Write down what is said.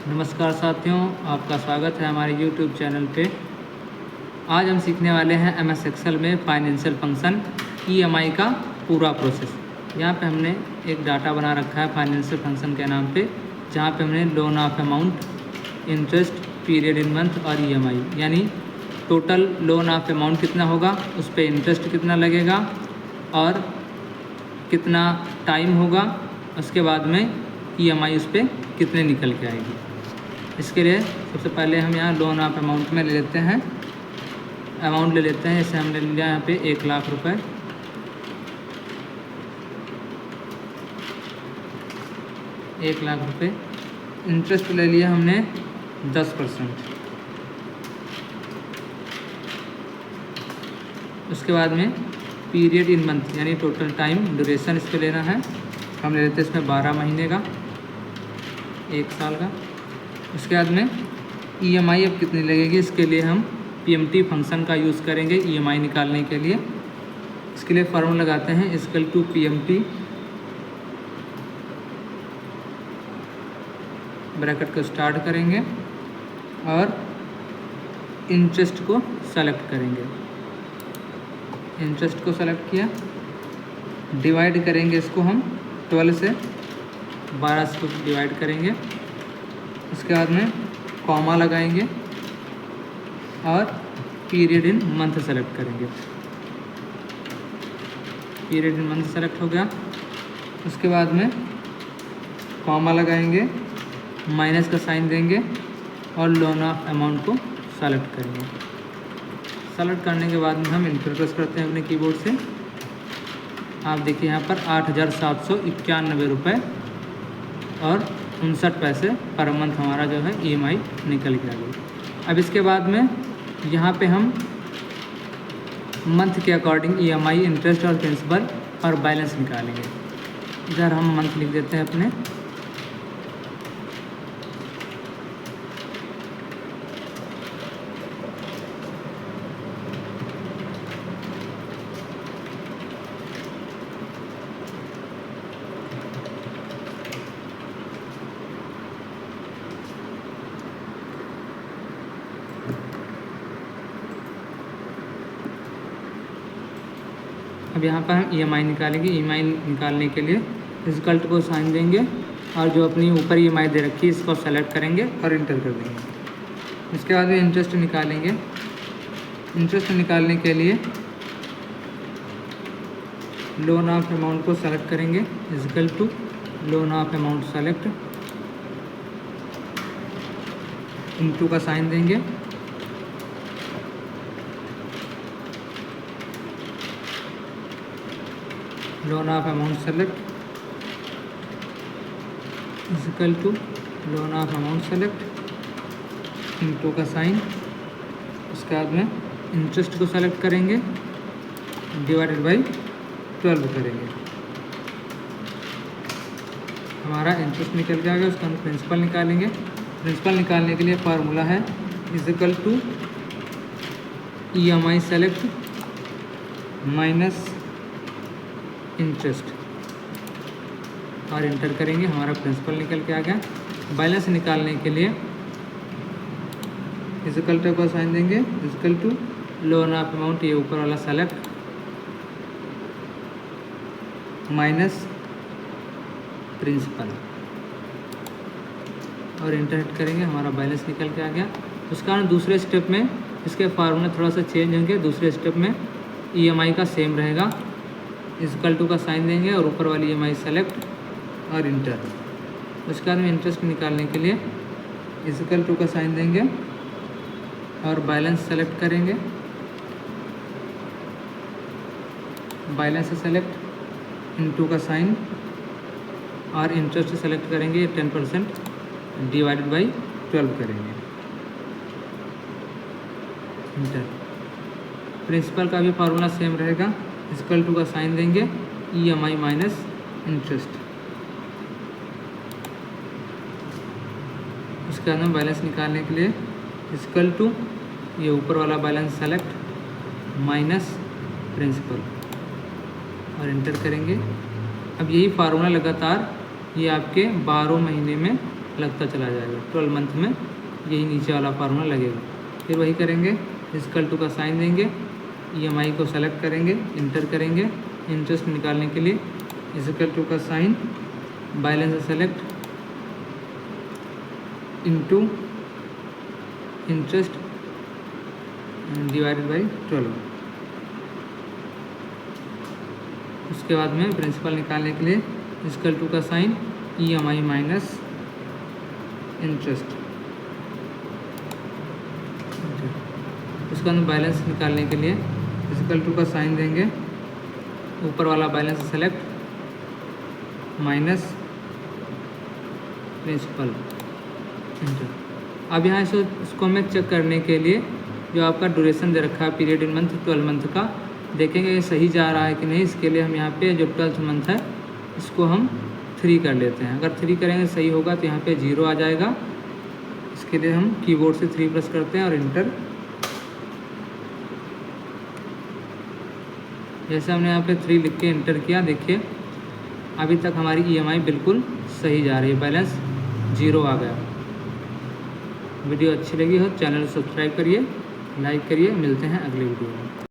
नमस्कार साथियों, आपका स्वागत है हमारे YouTube चैनल पे। आज हम सीखने वाले हैं MS एक्सेल में फाइनेंशियल फंक्शन EMI का पूरा प्रोसेस। यहाँ पे हमने एक डाटा बना रखा है फाइनेंशियल फंक्शन के नाम पे, जहाँ पे हमने loan of amount, interest, period in month और EMI, यानी टोटल लोन ऑफ अमाउंट कितना होगा, उस पर इंटरेस्ट कितना लगेगा और कितना टाइम होगा, उसके बाद में EMI उस पर कितने निकल के आएगी। इसके लिए सबसे पहले हम यहाँ लोन ऑफ अमाउंट में ले लेते हैं, अमाउंट ले लेते हैं। जैसे हमने लिया यहाँ पे 1 लाख रुपए, 1 लाख रुपए। इंटरेस्ट ले लिया हमने 10%। उसके बाद में पीरियड इन मंथ यानी टोटल टाइम ड्यूरेशन इस पर लेना है। हम ले लेते हैं इसमें 12 महीने का, 1 साल का। उसके बाद में EMI अब कितनी लगेगी, इसके लिए हम PMT फंक्शन का यूज़ करेंगे EMI निकालने के लिए। इसके लिए फॉर्मूला लगाते हैं इक्वल टू PMT, ब्रैकेट को स्टार्ट करेंगे और इंटरेस्ट को सेलेक्ट करेंगे। इंटरेस्ट को सेलेक्ट किया, डिवाइड करेंगे इसको हम 12 से, 12 से कुछ डिवाइड करेंगे। उसके बाद में कॉमा लगाएंगे और पीरियड इन मंथ सेलेक्ट करेंगे। पीरियड इन मंथ सेलेक्ट हो गया। उसके बाद में कॉमा लगाएंगे, माइनस का साइन देंगे और लोन ऑफ अमाउंट को सेलेक्ट करेंगे। सेलेक्ट करने के बाद में हम इंटर प्रेस करते हैं अपने कीबोर्ड से। आप देखिए यहाँ पर 8,791 रुपये और 59 पैसे पर मंथ हमारा जो है EMI निकल के आ गई। अब इसके बाद में यहाँ पे हम मंथ के अकॉर्डिंग EMI, इंटरेस्ट और प्रिंसिपल और बैलेंस निकालेंगे। इधर हम मंथ लिख देते हैं अपने। अब यहाँ पर हम EMI निकालेंगे। EMI निकालने के लिए रिजल्ट को साइन देंगे और जो अपनी ऊपर EMI दे रखी है इसको सेलेक्ट करेंगे और इंटर कर देंगे। इसके बाद में इंटरेस्ट निकालेंगे। इंटरेस्ट निकालने के लिए लोन ऑफ अमाउंट को सेलेक्ट करेंगे, equal to loan of amount select, into का साइन देंगे। Loan of amount select equal to loan of amount select, into का साइन। उसके बाद में इंटरेस्ट को सेलेक्ट करेंगे, डिवाइडेड बाई 12 करेंगे। हमारा इंटरेस्ट निकल के आ गया। उसका हम प्रिंसिपल निकालेंगे। प्रिंसिपल निकालने के लिए फार्मूला है equal to EMI select minus interest और इंटर करेंगे। हमारा प्रिंसिपल निकल के आ गया। बैलेंस निकालने के लिए इक्वल टू को साइन देंगे, equal to loan of amount, ये ऊपर वाला सेलेक्ट, माइनस प्रिंसिपल और इंटर हिट करेंगे। हमारा बैलेंस निकल के आ गया। उसका कारण दूसरे स्टेप में इसके फार्मूले थोड़ा सा चेंज होंगे। दूसरे स्टेप में EMI का सेम रहेगा, इक्वल टू का साइन देंगे और ऊपर वाली EMI सेलेक्ट और इंटर। उसके बाद में इंटरेस्ट निकालने के लिए इक्वल टू का साइन देंगे और बैलेंस सेलेक्ट करेंगे। बैलेंस से सेलेक्ट, इनटू का साइन और इंटरेस्ट सेलेक्ट करेंगे 10% डिवाइडेड बाई 12 करेंगे, इंटर। प्रिंसिपल का भी फार्मूला सेम रहेगा, इक्वल टू का साइन देंगे, EMI माइनस इंटरेस्ट। उसके बाद में बैलेंस निकालने के लिए इक्वल टू ये ऊपर वाला बैलेंस सेलेक्ट माइनस प्रिंसिपल और इंटर करेंगे। अब यही फार्मूला लगातार ये आपके 12 महीने में लगता चला जाएगा। 12 मंथ में यही नीचे वाला फार्मूला लगेगा। फिर वही करेंगे, इक्वल टू का साइन देंगे, EMI को सेलेक्ट करेंगे, इंटर करेंगे। इंटरेस्ट निकालने के लिए इक्वल टू का sign, balance select, into interest divided by 12। उसके बाद में प्रिंसिपल निकालने के लिए इक्वल टू का साइन, EMI माइनस इंटरेस्ट। उसके बाद बैलेंस निकालने के लिए इक्वल टू का साइन देंगे, ऊपर वाला balance select, minus principal, enter. अब यहाँ से इसको हमें चेक करने के लिए जो आपका ड्यूरेशन दे रखा है पीरियड इन मंथ 12 मंथ का, देखेंगे ये सही जा रहा है कि नहीं। इसके लिए हम यहाँ पे जो 12th मंथ है इसको हम 3 कर लेते हैं। अगर 3 करेंगे सही होगा तो यहाँ पे 0 आ जाएगा। इसके लिए हम कीबोर्ड से 3 प्रेस करते हैं और इंटर। जैसे हमने यहाँ पे 3 लिख के इंटर किया, देखिए अभी तक हमारी EMI बिल्कुल सही जा रही है, बैलेंस 0 आ गया। वीडियो अच्छी लगी हो चैनल सब्सक्राइब करिए, लाइक करिए। मिलते हैं अगले वीडियो में।